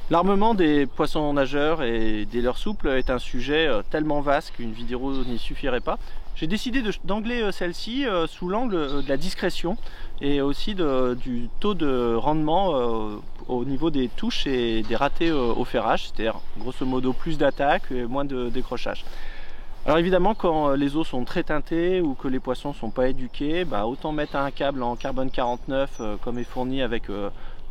L'armement des poissons nageurs et des leurres souples est un sujet tellement vaste qu'une vidéo n'y suffirait pas. J'ai décidé d'angler celle-ci sous l'angle de la discrétion et aussi du taux de rendement au niveau des touches et des ratés au ferrage, c'est-à-dire grosso modo plus d'attaque et moins de décrochage. Alors évidemment, quand les eaux sont très teintées ou que les poissons ne sont pas éduqués, autant mettre un câble en carbone 49 comme est fourni avec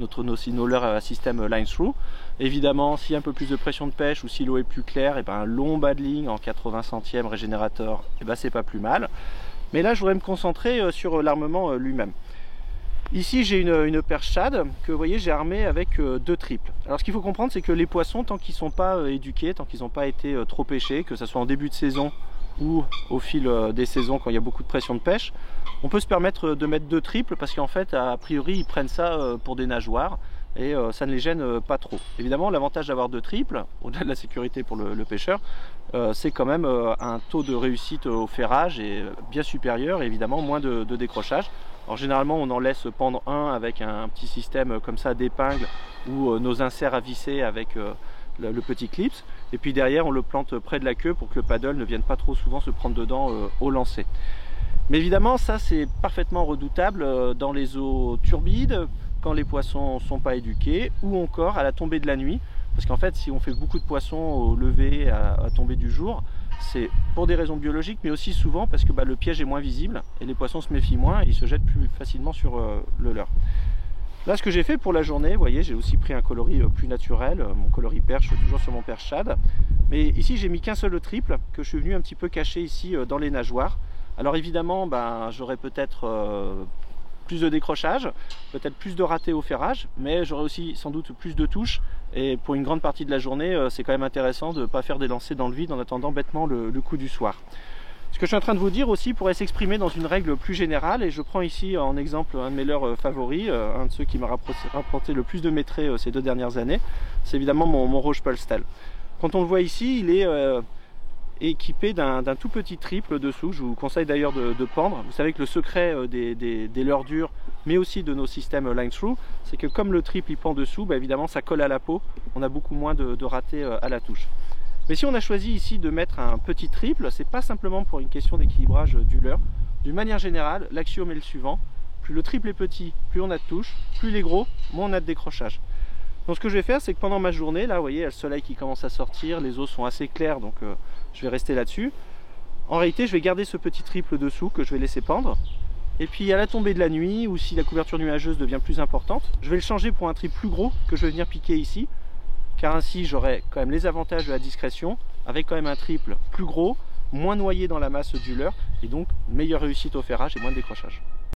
notre leurre à système line through. Évidemment, s'il y a un peu plus de pression de pêche ou si l'eau est plus claire, un long bas de ligne en 80 centièmes régénérateur, c'est pas plus mal. Mais là, je voudrais me concentrer sur l'armement lui-même. Ici, j'ai une perche shad que vous voyez, j'ai armée avec deux triples. Alors, ce qu'il faut comprendre, c'est que les poissons, tant qu'ils ne sont pas éduqués, tant qu'ils n'ont pas été trop pêchés, que ce soit en début de saison ou au fil des saisons quand il y a beaucoup de pression de pêche, on peut se permettre de mettre deux triples parce qu'en fait, a priori, ils prennent ça pour des nageoires et ça ne les gêne pas trop. Évidemment, l'avantage d'avoir deux triples, au-delà de la sécurité pour le pêcheur, c'est quand même un taux de réussite au ferrage est bien supérieur et évidemment moins de décrochage. Alors généralement on en laisse pendre un avec un petit système comme ça d'épingle ou nos inserts à visser avec le petit clips, et puis derrière on le plante près de la queue pour que le paddle ne vienne pas trop souvent se prendre dedans au lancer. Mais évidemment ça c'est parfaitement redoutable dans les eaux turbides, quand les poissons ne sont pas éduqués, ou encore à la tombée de la nuit, parce qu'en fait si on fait beaucoup de poissons au lever, à tomber du jour, c'est pour des raisons biologiques, mais aussi souvent parce que le piège est moins visible et les poissons se méfient moins et ils se jettent plus facilement sur le leurre. Là, ce que j'ai fait pour la journée, vous voyez, j'ai aussi pris un coloris plus naturel, mon coloris perche, toujours sur mon perche shad. Mais ici, j'ai mis qu'un seul triple que je suis venu un petit peu cacher ici dans les nageoires. Alors évidemment, j'aurais peut-être plus de décrochage, peut-être plus de ratés au ferrage, mais j'aurai aussi sans doute plus de touches. Et pour une grande partie de la journée, c'est quand même intéressant de ne pas faire des lancers dans le vide en attendant bêtement le coup du soir. Ce que je suis en train de vous dire aussi pourrait s'exprimer dans une règle plus générale, et je prends ici en exemple un de mes leurres favoris, un de ceux qui m'a rapporté le plus de métrés ces 2 dernières années, c'est évidemment mon Roche Polstal. Quand on le voit ici, il est équipé d'un tout petit triple dessous. Je vous conseille d'ailleurs de pendre. Vous savez que le secret des leurres dures, mais aussi de nos systèmes line through, c'est que comme le triple il pend dessous, évidemment ça colle à la peau, on a beaucoup moins de ratés à la touche. Mais si on a choisi ici de mettre un petit triple, c'est pas simplement pour une question d'équilibrage du leurre. D'une manière générale, l'axiome est le suivant: plus le triple est petit, plus on a de touches, plus il est gros, moins on a de décrochage. Donc ce que je vais faire, c'est que pendant ma journée, là vous voyez, il y a le soleil qui commence à sortir, les eaux sont assez claires, donc je vais rester là-dessus. En réalité, je vais garder ce petit triple dessous que je vais laisser pendre. Et puis à la tombée de la nuit, ou si la couverture nuageuse devient plus importante, je vais le changer pour un triple plus gros que je vais venir piquer ici, car ainsi j'aurai quand même les avantages de la discrétion, avec quand même un triple plus gros, moins noyé dans la masse du leurre, et donc meilleure réussite au ferrage et moins de décrochage.